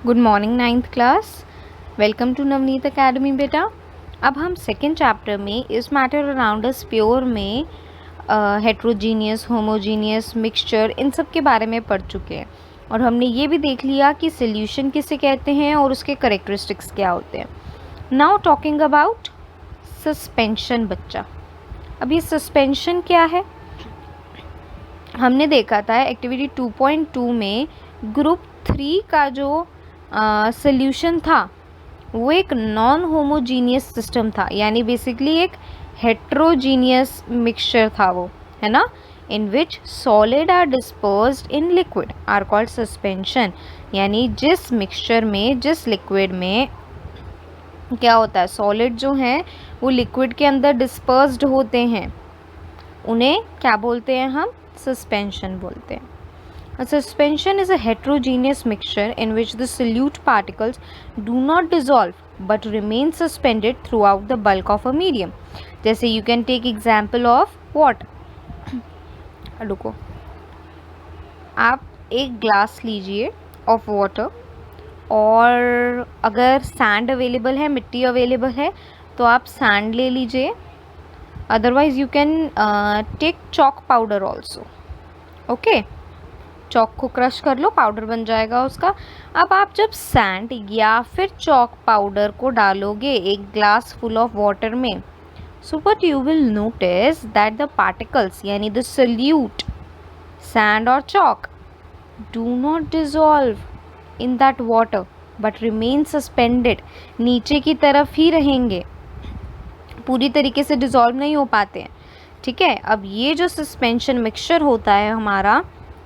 Good morning ninth class. Welcome to Navneet academy बेटा। अब हम सेकेंड चैप्टर में is matter around us pure में हेट्रोजीनियस, होमोजीनियस, मिक्सचर, इन सब के बारे में पढ़ चुके हैं और हमने ये भी देख लिया कि सोल्यूशन किसे कहते हैं और उसके करेक्टरिस्टिक्स क्या होते हैं। नाउ टॉकिंग अबाउट सस्पेंशन बच्चा। अब ये सस्पेंशन क्या है? हमने देखा था एक्टिविटी 2.2 में ग्रुप 3 का जो सोल्यूशन था वो एक नॉन होमोजीनियस सिस्टम था, यानी बेसिकली एक हेट्रोजीनियस मिक्सचर था वो, है ना, in which solid are dispersed in liquid are called suspension. यानी जिस मिक्सचर में, जिस लिक्विड में क्या होता है, सॉलिड जो हैं वो लिक्विड के अंदर डिस्पर्स्ड होते हैं, उन्हें क्या बोलते हैं हम? सस्पेंशन बोलते हैं। A suspension is a heterogeneous mixture in which the solute particles do not dissolve but remain suspended throughout the bulk of a medium. जैसे you can take example of what? रुको, आप एक ग्लास लीजिए of water और अगर sand available है, मिट्टी available है तो आप सैंड ले लीजिए, otherwise you can take chalk powder also. Okay, chalk को क्रश कर लो, पाउडर बन जाएगा उसका। अब आप जब सैंड या फिर चॉक पाउडर को डालोगे एक ग्लास फुल ऑफ वाटर में, so what you will notice that the particles यानी द सोल्यूट सैंड और chalk do not dissolve in that water but remain suspended, नीचे की तरफ ही रहेंगे, पूरी तरीके से डिजॉल्व नहीं हो पाते हैं। ठीक है, अब ये जो सस्पेंशन मिक्सचर होता है हमारा,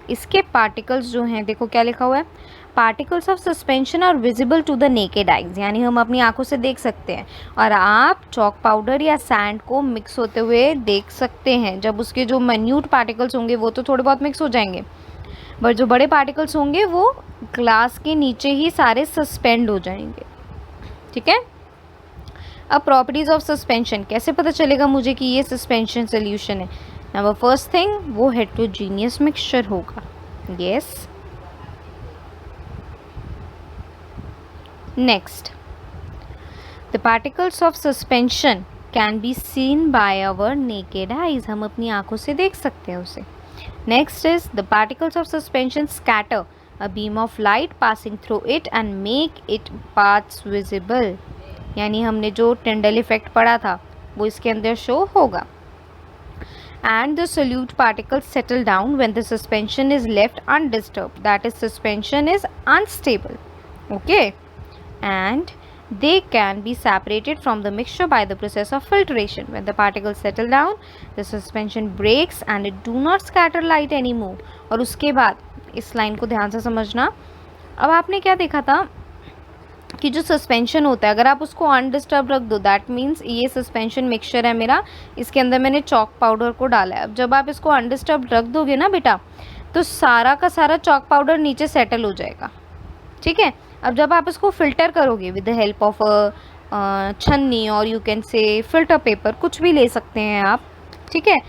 इसके पार्टिकल्स जो हैं, देखो क्या लिखा हुआ है, particles of suspension are visible to the naked eyes, यानी हम अपनी आंखों से देख सकते हैं और आप चॉक पाउडर या सैंड को मिक्स होते हुए देख सकते हैं। जब उसके जो माइन्यूट पार्टिकल्स होंगे वो तो थोड़े बहुत मिक्स हो जाएंगे, बट जो बड़े पार्टिकल्स होंगे वो ग्लास के नीचे ही सारे सस्पेंड हो जाएंगे। ठीक है, अब प्रॉपर्टीज ऑफ सस्पेंशन कैसे पता चलेगा मुझे कि ये सस्पेंशन सोल्यूशन है? नंबर फर्स्ट थिंग, वो हेट्रोजीनियस मिक्सचर होगा। Yes, next, the particles of suspension can be seen by our naked eyes, हम अपनी आंखों से देख सकते हैं उसे। Next is the particles of suspension scatter a beam of light passing through it and make it paths visible, यानी हमने जो टिंडल इफेक्ट पढ़ा था वो इसके अंदर शो होगा। And the solute particles settle down when the suspension is left undisturbed, that is suspension is unstable. Okay, and they can be separated from the mixture by the process of filtration. When the particles settle down, the suspension breaks and it do not scatter light anymore. और उसके बाद इस line को ध्यान से समझना। अब आपने क्या देखा था कि जो सस्पेंशन होता है अगर आप उसको अनडिस्टर्ब रख दो, दैट मीन्स ये सस्पेंशन मिक्सचर है मेरा, इसके अंदर मैंने चॉक पाउडर को डाला है। अब जब आप इसको अनडिस्टर्ब रख दोगे ना बेटा, तो सारा का सारा चॉक पाउडर नीचे सेटल हो जाएगा। ठीक है, अब जब आप इसको फिल्टर करोगे विद द हेल्प ऑफ छन्नी और you can say filter paper, कुछ भी ले सकते हैं आप। ठीक है,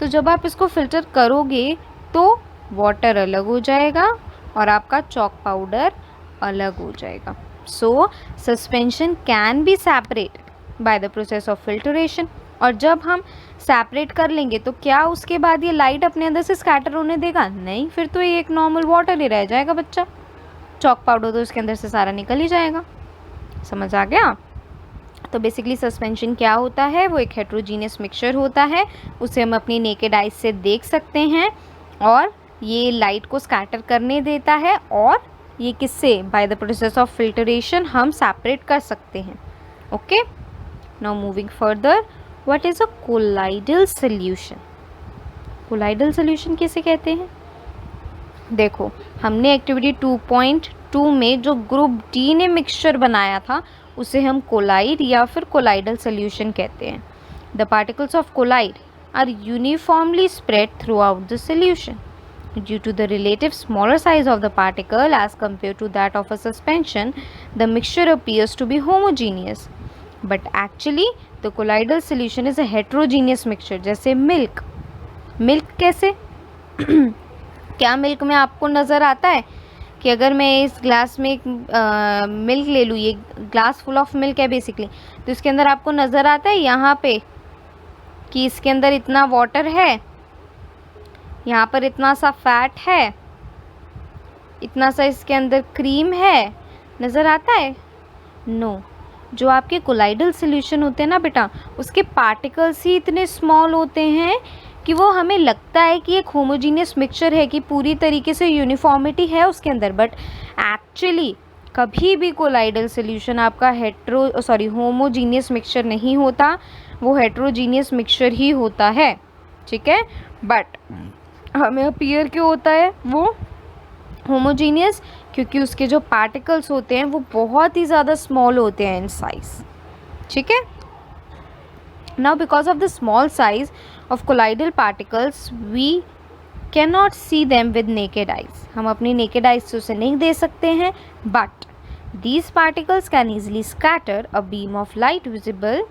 तो जब आप इसको फिल्टर करोगे तो वाटर अलग हो जाएगा और आपका चॉक पाउडर अलग हो जाएगा। So, suspension can be separated by the process of filtration. और जब हम सेपरेट कर लेंगे तो क्या उसके बाद ये लाइट अपने अंदर से स्कैटर होने देगा? नहीं, फिर तो ये एक नॉर्मल वाटर ही रह जाएगा बच्चा। चॉक पाउडर तो इसके अंदर से सारा निकल ही जाएगा। समझ आ गया? तो बेसिकली सस्पेंशन क्या होता है? वो एक हेट्रोजीनियस मिक्सचर होता है, उसे हम अपनी नेकेड आइज से देख सकते हैं और ये लाइट को स्कैटर करने देता है और ये किससे? By the process of filtration हम सेपरेट कर सकते हैं। Okay, now moving further, what is a colloidal solution? Colloidal solution किसे कहते हैं? देखो, हमने एक्टिविटी 2.2 में जो ग्रुप डी ने मिक्सचर बनाया था उसे हम कोलाइड या फिर कोलाइडल सोल्यूशन कहते हैं। The particles of colloid are uniformly spread throughout the solution. Due to the relative smaller size of the particle as compared to that of a suspension, the mixture appears to be homogeneous. But actually, the colloidal solution is a heterogeneous mixture. जैसे milk, milk कैसे? क्या milk में आपको नज़र आता है कि अगर मैं इस ग्लास में एक मिल्क ले लूँ, ये ग्लास फुल ऑफ मिल्क है बेसिकली, तो इसके अंदर आपको नज़र आता है यहाँ पे कि इसके अंदर इतना वाटर है, यहाँ पर इतना सा फैट है, इतना सा इसके अंदर क्रीम है, नज़र आता है? नो। जो आपके कोलाइडल सॉल्यूशन होते हैं ना बेटा, उसके पार्टिकल्स ही इतने स्मॉल होते हैं कि वो हमें लगता है कि एक होमोजीनियस मिक्सचर है, कि पूरी तरीके से यूनिफॉर्मिटी है उसके अंदर, बट एक्चुअली कभी भी कोलाइडल सॉल्यूशन आपका होमोजीनियस मिक्सचर नहीं होता, वो हेट्रोजीनियस मिक्सचर ही होता है, ठीक है। बट हमें अपीयर क्यों होता है वो होमोजीनियस? क्योंकि उसके जो पार्टिकल्स होते हैं वो बहुत ही ज़्यादा स्मॉल होते हैं इन साइज, ठीक है। Now because of the small size of colloidal particles we can not see them with naked eyes, हम अपनी नेकेड आइज से उसे नहीं दे सकते हैं, but these particles can easily scatter a beam of light visible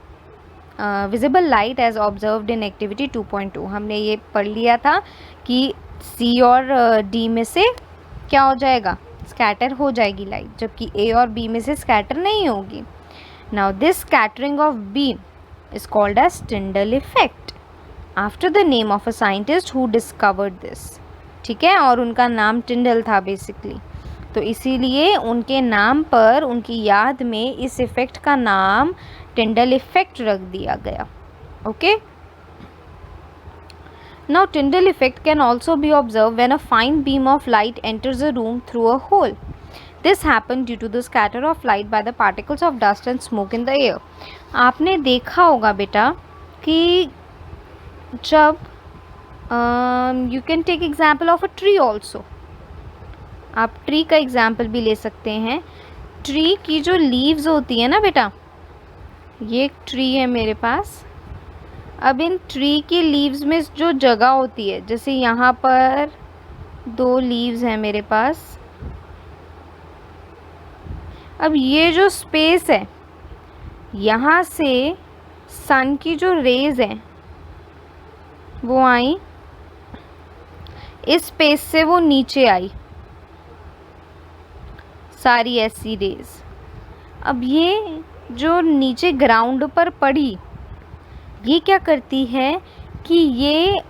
light as observed in activity 2.2। हमने ये पढ़ लिया था कि सी और डी में से क्या हो जाएगा, स्कैटर हो जाएगी लाइट, जबकि ए और बी में से स्कैटर नहीं होगी। Now this scattering of beam is called as Tyndall effect after the name of a scientist who discovered this, ठीक है, और उनका नाम टिंडल था बेसिकली, तो इसीलिए उनके नाम पर, उनकी याद में इस इफेक्ट का नाम टिंडल इफेक्ट रख दिया गया, okay. Now Tyndall effect can also be observed when a fine beam of light enters a room through a hole. This happens due to the scatter of light by the particles of dust and smoke in the air. आपने देखा होगा बेटा कि जब you can take example of a tree also. आप tree का example भी ले सकते हैं। ट्री की जो लीव्स होती है ना बेटा, ये एक ट्री है मेरे पास, अब इन ट्री की लीव्स में जो जगह होती है, जैसे यहाँ पर 2 लीव्स हैं मेरे पास, अब ये जो स्पेस है, यहाँ से सन की जो रेज़ हैं वो आई, इस स्पेस से वो नीचे आई सारी ऐसी रेज़। अब ये जो नीचे ग्राउंड पर पड़ी, ये क्या करती है कि ये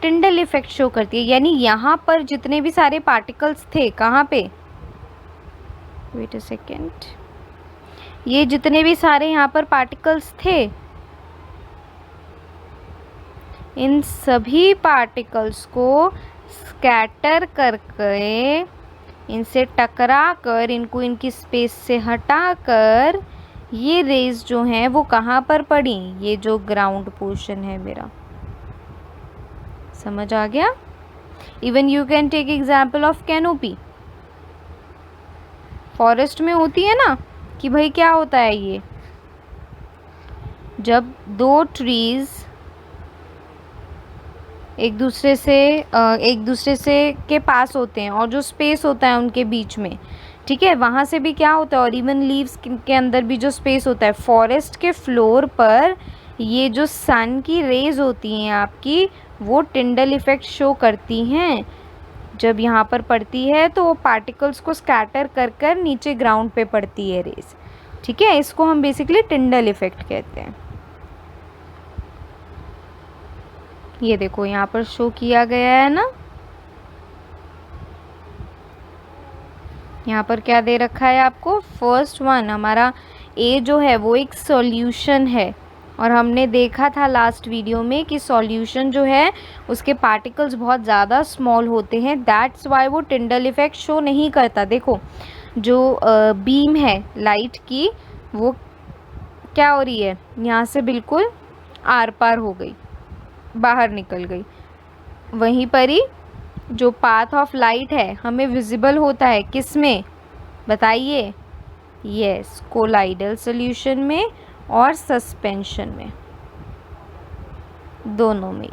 टिंडल इफेक्ट शो करती है, यानी यहाँ पर जितने भी सारे पार्टिकल्स थे, कहाँ पे, वेट अ सेकेंड, ये जितने भी सारे यहाँ पर पार्टिकल्स थे, इन सभी पार्टिकल्स को स्कैटर करके, इनसे टकरा कर, इनको इनकी स्पेस से हटा कर, ये रेज जो हैं वो कहाँ पर पड़ी, ये जो ग्राउंड पोर्शन है मेरा, समझ आ गया। Even you can take example of canopy, forest में होती है ना कि भाई क्या होता है, ये जब 2 ट्रीज एक दूसरे से के पास होते हैं और जो स्पेस होता है उनके बीच में, ठीक है, वहाँ से भी क्या होता है, और इवन लीव्स के अंदर भी जो स्पेस होता है, फॉरेस्ट के फ्लोर पर ये जो सन की रेज होती हैं आपकी, वो टिंडल इफेक्ट शो करती हैं। जब यहाँ पर पड़ती है तो वो पार्टिकल्स को स्कैटर कर कर नीचे ग्राउंड पे पड़ती है रेज, ठीक है, इसको हम बेसिकली टिंडल इफेक्ट कहते हैं। ये देखो यहाँ पर शो किया गया है ना, यहाँ पर क्या दे रखा है आपको, फर्स्ट वन हमारा ए जो है वो एक सॉल्यूशन है, और हमने देखा था लास्ट वीडियो में कि सॉल्यूशन जो है उसके पार्टिकल्स बहुत ज़्यादा स्मॉल होते हैं, दैट्स वाई वो टिंडल इफेक्ट शो नहीं करता। देखो जो बीम है लाइट की, वो क्या हो रही है, यहाँ से बिल्कुल आर पार हो गई, बाहर निकल गई, वहीं पर ही जो पाथ ऑफ लाइट है हमें विजिबल होता है, किस में बताइए, यस, कोलाइडल सॉल्यूशन में और सस्पेंशन में, दोनों में,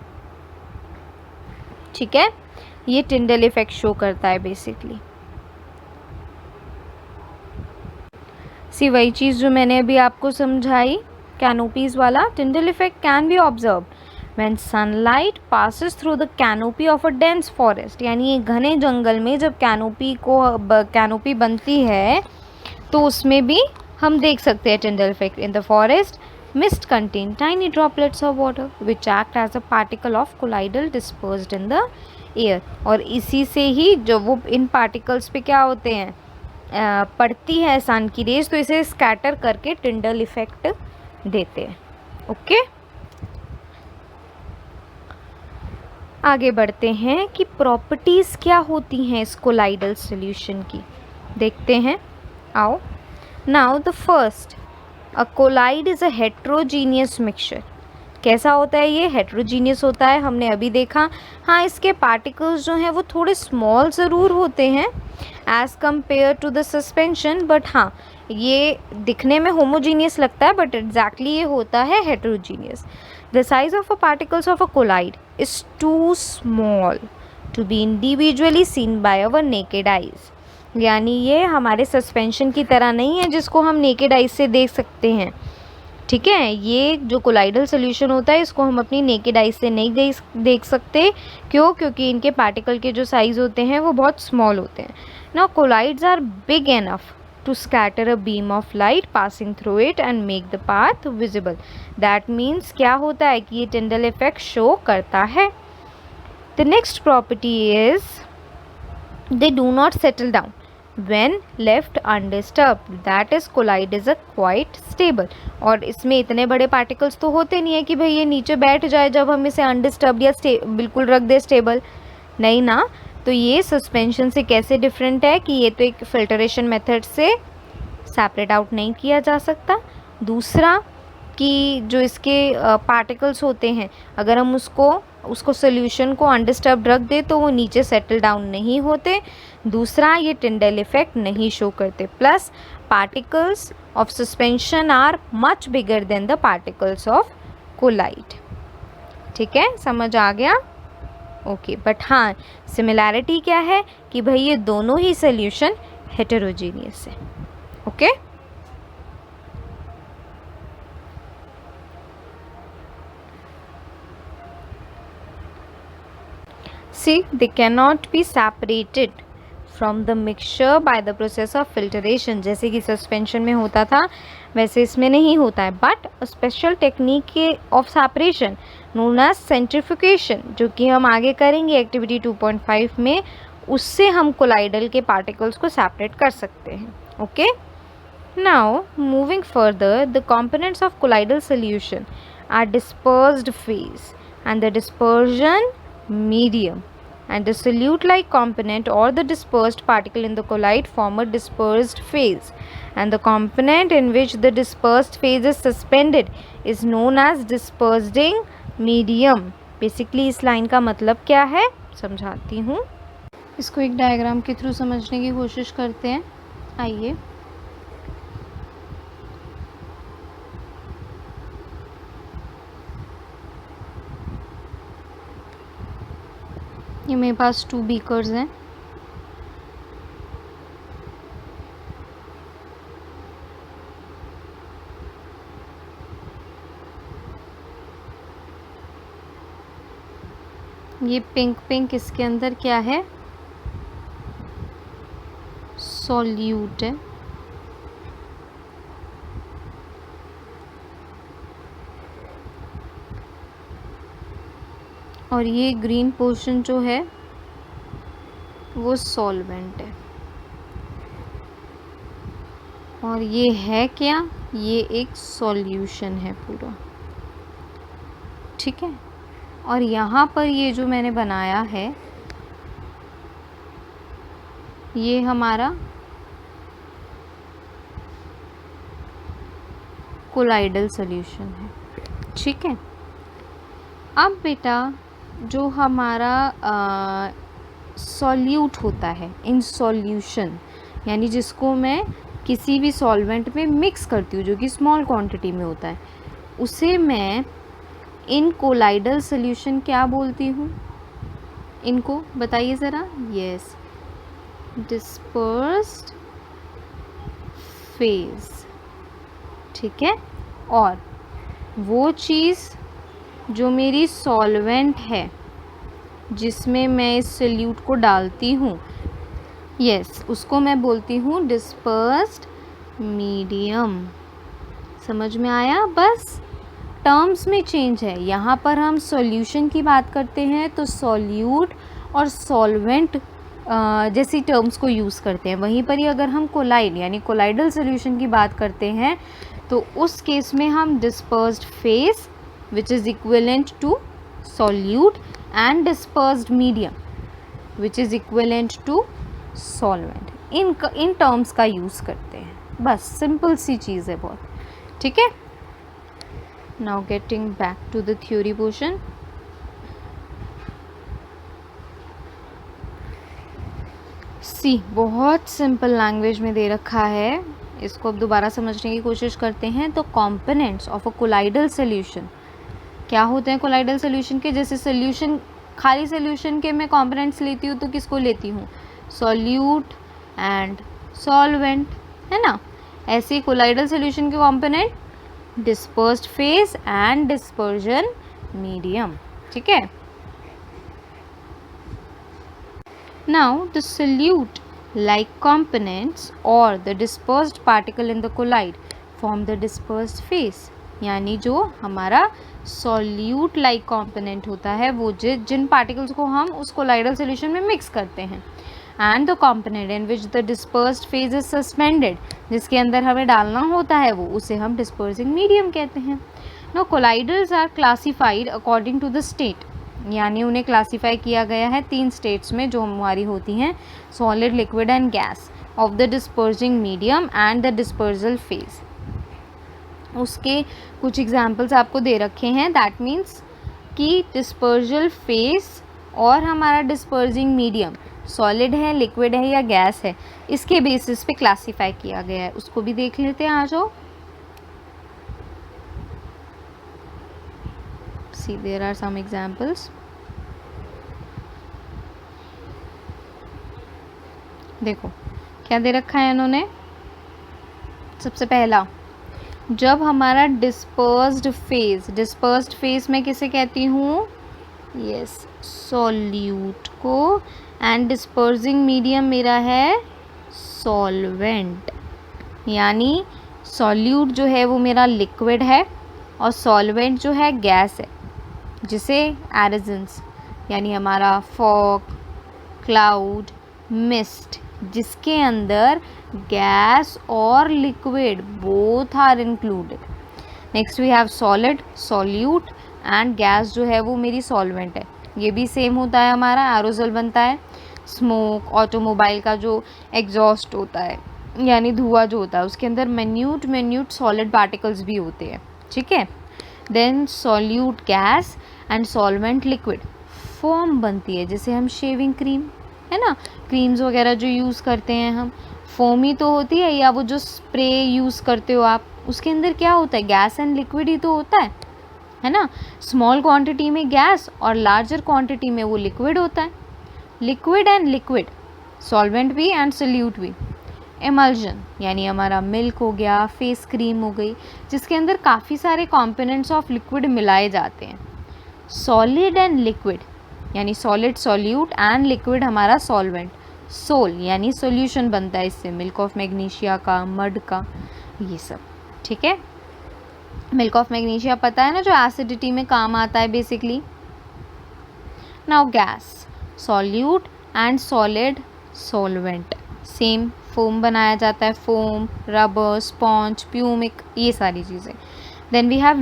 ठीक है। ये टिंडल इफेक्ट शो करता है बेसिकली। सी वही चीज़ जो मैंने अभी आपको समझाई कैनोपीज वाला, Tyndall effect can be observe When sunlight passes through the canopy of a dense forest, यानी ये घने जंगल में जब कैनोपी बनती है तो उसमें भी हम देख सकते हैं Tyndall effect. In the forest, mist contain tiny droplets of water which act as a particle of colloidal dispersed in the air. और इसी से ही जो वो इन पार्टिकल्स पे क्या होते हैं, पड़ती है सन की रेज, तो इसे स्कैटर करके Tyndall इफेक्ट देते हैं. ओके, आगे बढ़ते हैं कि प्रॉपर्टीज़ क्या होती हैं इस कोलाइडल सॉल्यूशन की, देखते हैं. आओ. Now the first, a colloid is a heterogeneous mixture. कैसा होता है ये? हेट्रोजीनियस होता है, हमने अभी देखा. हाँ, इसके पार्टिकल्स जो हैं वो थोड़े स्मॉल ज़रूर होते हैं as compare to the suspension, but हाँ ये दिखने में होमोजीनियस लगता है, बट एग्जैक्टली ये होता है heterogeneous. The size of a particles of a colloid is too small to be individually seen by our naked eyes. यानी ये हमारे सस्पेंशन की तरह नहीं है जिसको हम नेकेड आइज से देख सकते हैं. ठीक है, ये जो कोलाइडल सोल्यूशन होता है इसको हम अपनी नेकेड आइज से नहीं देख सकते. क्यों? क्योंकि इनके पार्टिकल के जो साइज़ होते हैं वो बहुत स्मॉल होते हैं. Now colloids are big enough to scatter a beam of light passing through it and make the path visible. That means क्या होता है कि ये टिंडल इफेक्ट शो करता है. The next property is they do not settle down when left undisturbed, that is collide is a quite stable. और इसमें इतने बड़े पार्टिकल्स तो होते नहीं है कि भाई ये नीचे बैठ जाए जब हम इसे अनडिस्टर्ब या बिल्कुल रख दे स्टेबल, नहीं ना. तो ये सस्पेंशन से कैसे डिफरेंट है कि ये तो एक फिल्टरेशन मेथड से सेपरेट आउट नहीं किया जा सकता. दूसरा कि जो इसके पार्टिकल्स होते हैं अगर हम उसको सोल्यूशन को अनडिस्टर्ब रख दे तो वो नीचे सेटल डाउन नहीं होते. दूसरा, ये टिंडल इफेक्ट नहीं शो करते. Plus particles of suspension are much bigger than the particles of colloid. ठीक है, समझ आ गया? ओके, बट हाँ सिमिलैरिटी क्या है कि भाई ये दोनों ही सोल्यूशन हेटेरोजीनियस है. Okay, see, they cannot be separated from the mixture by the process of filtration. जैसे कि सस्पेंशन में होता था वैसे इसमें नहीं होता है. But special technique of separation known as centrifugation, जो कि हम आगे करेंगे एक्टिविटी 2.5 में, उससे हम कोलाइडल के पार्टिकल्स को सेपरेट कर सकते हैं. Okay, now moving further, the components of colloidal solution are dispersed phase and the dispersion medium, and the solute-like component or the dispersed particle in the colloid form a dispersed phase, and the component in which the dispersed phase is suspended is known as dispersing medium. Basically इस line का मतलब क्या है समझाती हूँ. इसको एक diagram के थ्रू समझने की कोशिश करते हैं. आइए, ये मेरे पास 2 बीकर्स हैं. ये पिंक इसके अंदर क्या है? सॉल्यूट है. और ये ग्रीन पोर्शन जो है वो सॉल्वेंट है. और ये है क्या? ये एक सॉल्यूशन है पूरा. ठीक है, और यहाँ पर ये जो मैंने बनाया है ये हमारा कोलाइडल सॉल्यूशन है. ठीक है, अब बेटा जो हमारा सॉल्यूट होता है इन सॉल्यूशन, यानी जिसको मैं किसी भी सॉल्वेंट में मिक्स करती हूँ जो कि स्मॉल क्वांटिटी में होता है, उसे मैं इन कोलाइडल सॉल्यूशन क्या बोलती हूँ? इनको बताइए ज़रा. Yes, dispersed phase. ठीक है, और वो चीज़ जो मेरी सॉल्वेंट है जिसमें मैं इस सोल्यूट को डालती हूँ, यस, उसको मैं बोलती हूँ डिस्पर्स्ड मीडियम। समझ में आया? बस टर्म्स में चेंज है। यहाँ पर हम सॉल्यूशन की बात करते हैं तो सॉल्यूट और सॉल्वेंट जैसी टर्म्स को यूज़ करते हैं। वहीं पर ही अगर हम कोलाइड यानी कोलाइडल सॉल्यूशन की बात करते हैं तो उस केस में हम dispersed phase which is equivalent to solute and dispersed medium which is equivalent to solvent, in terms का यूज़ करते हैं। बस सिंपल सी चीज़ है बहुत, ठीक है। Now getting back to the theory portion. See बहुत सिंपल लैंग्वेज में दे रखा है, इसको अब दोबारा समझने की कोशिश करते हैं। तो components of a colloidal solution क्या होते हैं कोलाइडल सॉल्यूशन के? जैसे सॉल्यूशन, खाली सॉल्यूशन के मैं कंपोनेंट्स लेती हूँ तो किसको लेती हूँ? सॉल्यूट एंड सॉल्वेंट, है ना। ऐसे ही कोलाइडल सॉल्यूशन के component dispersed phase and dispersion medium, ठीक है। Now the solute like components or the dispersed particle in the collide form the dispersed phase, यानी जो हमारा solute like component होता है वो जिन particles को हम उस colloidal solution में mix करते हैं, and the component in which the dispersed phase is suspended, जिसके अंदर हमें डालना होता है वो, उसे हम dispersing medium कहते हैं। Now colloidals are classified according to the state, यानी उन्हें क्लासीफाई किया गया है 3 स्टेट्स में जो हमारी होती हैं, solid, liquid and gas, of the dispersing medium and the dispersal phase. उसके कुछ एग्जांपल्स आपको दे रखे हैं। दैट मीन्स कि डिस्पर्जल फेज और हमारा डिस्पर्जिंग मीडियम सॉलिड है, लिक्विड है या गैस है, इसके बेसिस पे क्लासीफाई किया गया है। उसको भी देख लेते हैं, आ जाओ। See, there are some examples. देखो क्या दे रखा है इन्होंने। सबसे पहला, जब हमारा डिस्पर्स्ड फेज मैं किसे कहती हूँ? यस, सॉल्यूट को, एंड डिस्पर्जिंग मीडियम मेरा है सॉल्वेंट। यानी सॉल्यूट जो है वो मेरा लिक्विड है और सॉल्वेंट जो है गैस है, जिसे एरेजेंस यानी हमारा फॉग, क्लाउड, मिस्ट, जिसके अंदर गैस और liquid both are included. Next we have solid, solute and gas जो है वो मेरी सॉल्वेंट है। ये भी सेम होता है, हमारा एरोजल बनता है। स्मोक, ऑटोमोबाइल का जो एग्जॉस्ट होता है यानी धुआं जो होता है, उसके अंदर मिन्यूट सॉलिड पार्टिकल्स भी होते हैं, ठीक है। Then solute gas and solvent liquid foam बनती है, जैसे हम शेविंग क्रीम, है ना, क्रीम्स वगैरह जो यूज़ करते हैं हम, फोम ही तो होती है। या वो जो स्प्रे यूज़ करते हो आप, उसके अंदर क्या होता है? गैस एंड लिक्विड ही तो होता है ना। स्मॉल क्वांटिटी में गैस और लार्जर क्वांटिटी में वो लिक्विड होता है। लिक्विड एंड लिक्विड, सॉल्वेंट भी एंड सोल्यूट भी। एमल्जन यानी हमारा मिल्क हो गया, फेस क्रीम हो गई, जिसके अंदर काफ़ी सारे कंपोनेंट्स ऑफ लिक्विड मिलाए जाते हैं। सॉलिड एंड लिक्विड यानी सॉलिड सॉल्यूट एंड लिक्विड हमारा सॉल्वेंट। सोल यानी सॉल्यूशन बनता है इससे, मिल्क ऑफ मैग्नीशिया का, मड का, ये सब, ठीक है। मिल्क ऑफ मैग्नीशिया पता है ना, जो एसिडिटी में काम आता है basically. Now gas, solute and solid solvent, same foam बनाया जाता है, फोम, रबर, स्पॉन्ज, प्यूमिक, ये सारी चीज़ें। Then we have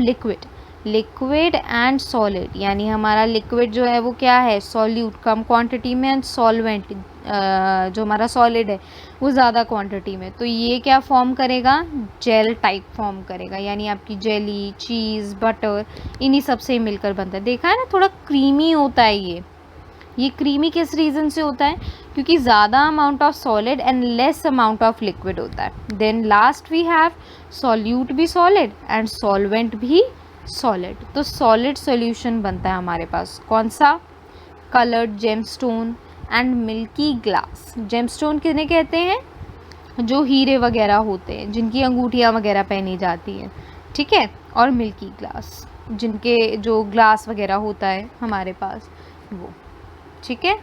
liquid and solid, यानी हमारा लिक्विड जो है वो क्या है? सॉल्यूट कम क्वांटिटी में, एंड सॉल्वेंट जो हमारा सॉलिड है वो ज़्यादा क्वांटिटी में। तो ये क्या फॉर्म करेगा? जेल टाइप फॉर्म करेगा, यानी आपकी जेली, चीज़, बटर, इन्हीं सब से मिलकर बनता है। देखा है ना, थोड़ा क्रीमी होता है ये क्रीमी किस रीज़न से होता है? क्योंकि ज़्यादा amount of solid and less amount of liquid होता है। Then last we have solute भी सॉलिड एंड सॉल्वेंट भी सॉलिड। तो सॉलिड सॉल्यूशन बनता है हमारे पास। कौन सा? Coloured gemstone and milky glass. Gemstone किन्हें कहते हैं? जो हीरे वगैरह होते हैं, जिनकी अंगूठियाँ वगैरह पहनी जाती हैं, ठीक है। और मिल्की ग्लास, जिनके जो ग्लास वगैरह होता है हमारे पास वो। ठीक है,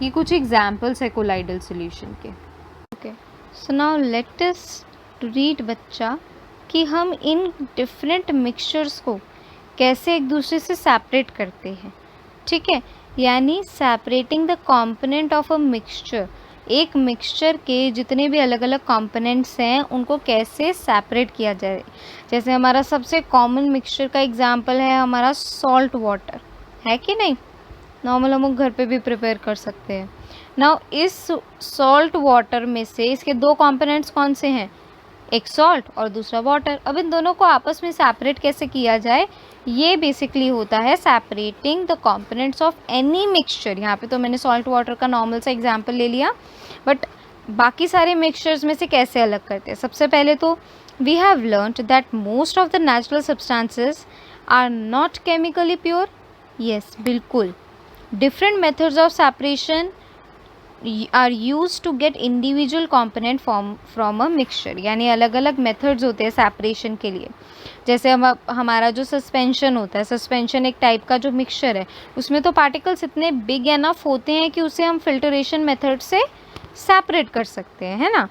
ये कुछ एग्जाम्पल्स है कोलाइडल सॉल्यूशन के। Okay, so now let us to read बच्चा कि हम इन डिफरेंट मिक्सचर्स को कैसे एक दूसरे से सेपरेट करते हैं। ठीक है, यानी separating the component of a mixture, एक मिक्सचर के जितने भी अलग अलग कंपोनेंट्स हैं उनको कैसे सेपरेट किया जाए। जैसे हमारा सबसे कॉमन मिक्सचर का एग्जांपल है हमारा सॉल्ट वाटर, है कि नहीं। नॉर्मल हम लोग घर पे भी प्रिपेयर कर सकते हैं। नाउ इस सॉल्ट वाटर में से इसके दो कंपोनेंट्स कौन से हैं, एक सॉल्ट और दूसरा वाटर। अब इन दोनों को आपस में सेपरेट कैसे किया जाए, ये बेसिकली होता है separating the components of any mixture. यहाँ पे तो मैंने सॉल्ट वाटर का नॉर्मल सा एग्जांपल ले लिया, बट बाकी सारे मिक्सचर्स में से कैसे अलग करते हैं। सबसे पहले तो we have learned that most of the natural substances are not chemically pure. Yes, बिल्कुल। Different methods of separation are use to get individual component from a mixture, यानी अलग अलग मेथड्स होते हैं सेपरेशन के लिए। जैसे हमारा जो सस्पेंशन होता है, सस्पेंशन एक टाइप का जो मिक्सचर है, उसमें तो पार्टिकल्स इतने बिग एनफ होते हैं कि उसे हम फिल्टरेशन मेथड से सेपरेट कर सकते हैं, है ना।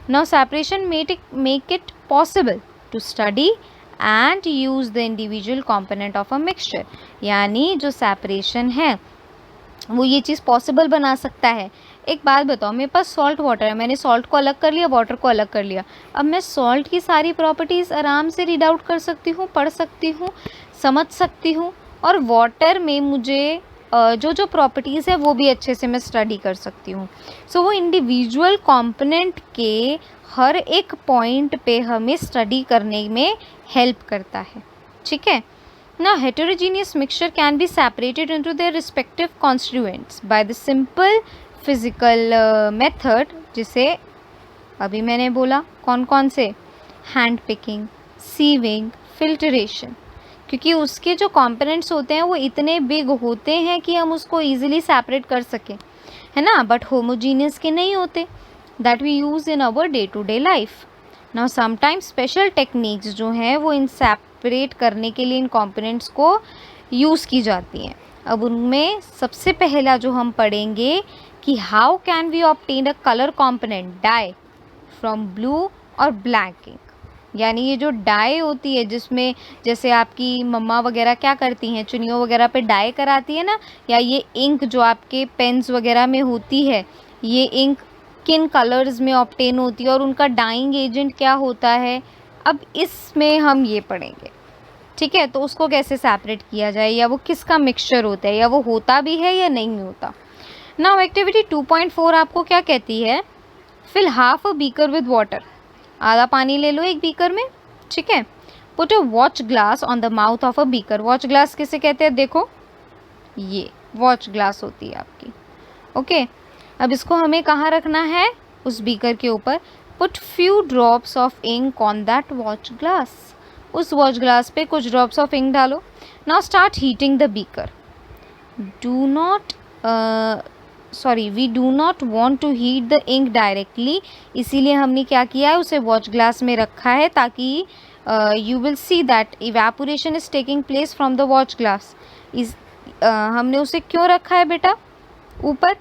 Now separation make it possible to study and use the individual component of a mixture, यानी जो सेपरेशन है वो ये चीज़ पॉसिबल बना सकता है। एक बात बताओ, मेरे पास सॉल्ट वाटर है, मैंने सॉल्ट को अलग कर लिया, वाटर को अलग कर लिया। अब मैं सॉल्ट की सारी प्रॉपर्टीज़ आराम से रीड आउट कर सकती हूँ, पढ़ सकती हूँ, समझ सकती हूँ, और वाटर में मुझे जो जो प्रॉपर्टीज़ है वो भी अच्छे से मैं स्टडी कर सकती हूँ। सो वो इंडिविजुअल कंपोनेंट के हर एक पॉइंट पे हमें स्टडी करने में हेल्प करता है। ठीक है। Now, heterogeneous mixture can be separated into their respective constituents by the simple physical method, जिसे अभी मैंने बोला कौन कौन से, हैंड पिकिंग, सीविंग, फिल्टरेशन। क्योंकि उसके जो कंपोनेंट्स होते हैं वो इतने बिग होते हैं कि हम उसको ईजिली सेपरेट कर सकें, है ना, बट होमोजीनियस के नहीं होते, that we use in our day to day life. Now sometimes special techniques जो हैं वो इन सेपरेट करने के लिए इन कंपोनेंट्स को यूज़ की जाती हैं। अब उनमें सबसे पहला जो हम पढ़ेंगे कि how can we obtain a colour component dye from blue और ब्लैक इंक। यानी ये जो डाई होती है, जिसमें जैसे आपकी मम्मा वगैरह क्या करती हैं, चुन्नियों वगैरह पे डाई कराती है ना, या ये इंक जो आपके पेन्स वगैरह में होती है, ये इंक किन कलर्स में ऑब्टेन होती है और उनका डाइंग एजेंट क्या होता है, अब इसमें हम ये पढ़ेंगे। ठीक है, तो उसको कैसे सेपरेट किया जाए, या वो किसका मिक्सचर होता है, या वो होता भी है या नहीं होता। नाउ एक्टिविटी 2.4 आपको क्या कहती है, fill half a beaker with water, आधा पानी ले लो एक बीकर में। ठीक है, put a watch glass on the mouth of a beaker. Watch glass किसे कहते हैं, देखो ये वॉच ग्लास होती है आपकी। ओके, अब इसको हमें कहाँ रखना है, उस बीकर के ऊपर। Put few drops of ink on that watch glass, उस वॉच ग्लास पे कुछ ड्रॉप्स ऑफ इंक डालो। Now start heating the beaker. Do not we do not want to heat the ink directly, इसीलिए हमने क्या किया है, उसे वॉच ग्लास में रखा है ताकि you will see that evaporation is taking place from the watch glass. हमने उसे क्यों रखा है बेटा ऊपर,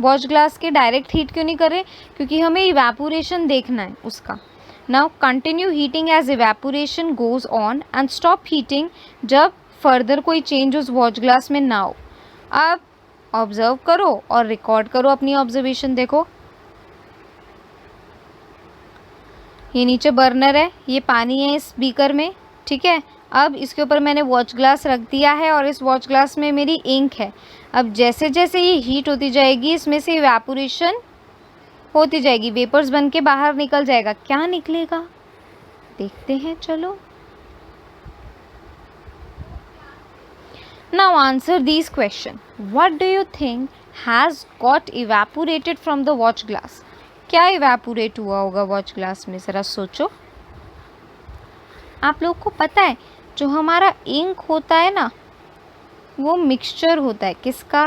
वॉच ग्लास के डायरेक्ट हीट क्यों नहीं कर रहे, क्योंकि हमें इवेपोरेशन देखना है उसका। Now continue heating as evaporation goes on and stop heating जब फर्दर कोई चेंज उस वॉच ग्लास में ना हो। अब ऑब्जर्व करो और रिकॉर्ड करो अपनी ऑब्जर्वेशन। देखो ये नीचे बर्नर है, ये पानी है इस बीकर में। ठीक है, अब इसके ऊपर मैंने वॉच ग्लास रख दिया है और इस वॉच ग्लास में मेरी इंक है। अब जैसे जैसे ये हीट होती जाएगी इसमें से इवेपोरेशन होती जाएगी, वेपर्स बन के बाहर निकल जाएगा। क्या निकलेगा देखते हैं, चलो। Now answer this question, what do you think has got evaporated from the watch glass. क्या इवेपोरेट हुआ होगा वॉच ग्लास में, ज़रा सोचो। आप लोग को पता है जो हमारा इंक होता है ना, वो मिक्सचर होता है किसका,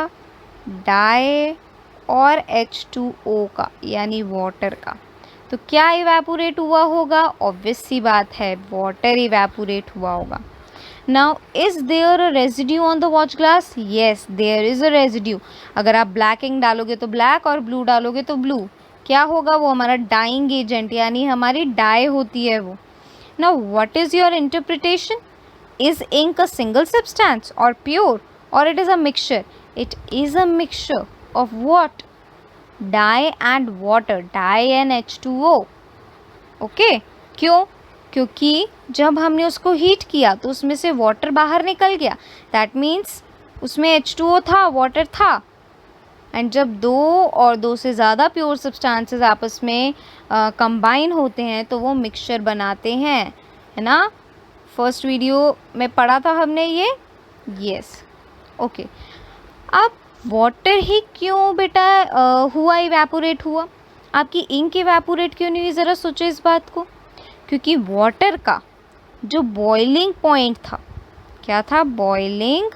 डाई और H2O का, यानी वाटर का। तो क्या इवेपोरेट हुआ होगा, ऑब्वियस सी बात है वाटर इवेपोरेट हुआ होगा। Now is there a residue on the watch glass? Yes, there is a residue. अगर आप ब्लैक इंक डालोगे तो ब्लैक और ब्लू डालोगे तो ब्लू. क्या होगा? वो हमारा डाइंग एजेंट यानी हमारी डाई होती है वो. Now what is your interpretation? Is ink a single substance or pure, or it is a mixture? It is a mixture of what? Dye and water, dye and H2O. Okay? क्यों? क्योंकि जब हमने उसको heat किया तो उसमें से water बाहर निकल गया. दैट मीन्स उसमें H2O था, वाटर था. एंड जब दो और दो से ज़्यादा प्योर सब्सटेंसेस आपस में कंबाइन होते हैं तो वो मिक्सचर बनाते हैं, है ना. फर्स्ट वीडियो में पढ़ा था हमने ये. यस. ओके. अब वाटर ही क्यों बेटा हुआ, इवेपोरेट हुआ? आपकी इंक इवेपोरेट क्यों नहीं हुई? ज़रा सोचो इस बात को. क्योंकि वाटर का जो बॉइलिंग पॉइंट था, क्या था? बॉइलिंग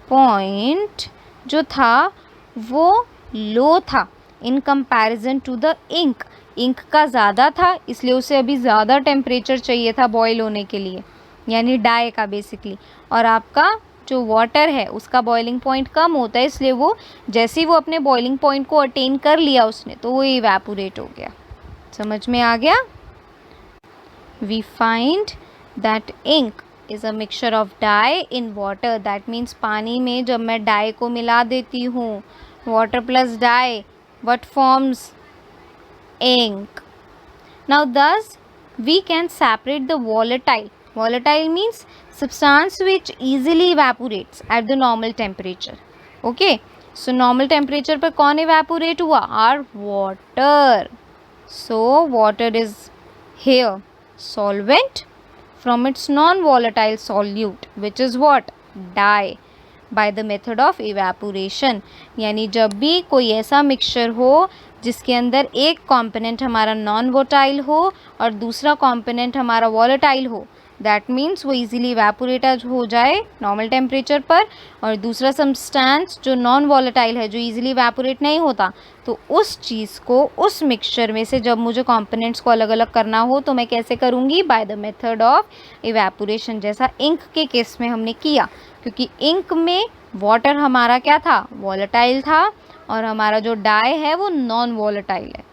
पॉइंट जो था वो लो था in comparison to the ink. Ink का ज़्यादा था, इसलिए उसे अभी ज़्यादा टेम्परेचर चाहिए था बॉयल होने के लिए, यानी डाई का बेसिकली. और आपका जो वाटर है उसका बॉइलिंग पॉइंट कम होता है, इसलिए वो जैसे ही वो अपने बॉइलिंग पॉइंट को अटेन कर लिया उसने, तो वो इवेपोरेट हो गया. समझ में आ गया? We find that ink is a mixture of dye in water. That means पानी में जब मैं डाई को मिला देती हूँ, water plus dye, what forms? Ink. Now thus we can separate the volatile. Volatile means substance which easily evaporates at the normal temperature. Okay, so normal temperature पर कौन evaporate हुआ? Our water. So water is here solvent from its non-volatile solute, which is what? Dye. By the method of evaporation. यानी जब भी कोई ऐसा mixture हो जिसके अंदर एक कंपोनेंट हमारा नॉन वोटाइल हो और दूसरा कंपोनेंट हमारा वॉलेटाइल हो, दैट मीन्स वो इजीली इवेपोरेट हो जाए नॉर्मल टेम्परेचर पर. और दूसरा सब्सटेंस जो नॉन वॉलेटाइल है, जो इजीली इवेपोरेट नहीं होता, तो उस चीज़ को, उस मिक्सचर में से जब मुझे कंपोनेंट्स को अलग अलग करना हो तो मैं कैसे करूँगी? By the method of evaporation, जैसा इंक के केस में हमने किया. क्योंकि इंक में वाटर हमारा क्या था? वॉलेटाइल था, और हमारा जो डाई है वो नॉन वॉलेटाइल है.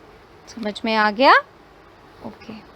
समझ में आ गया? ओके.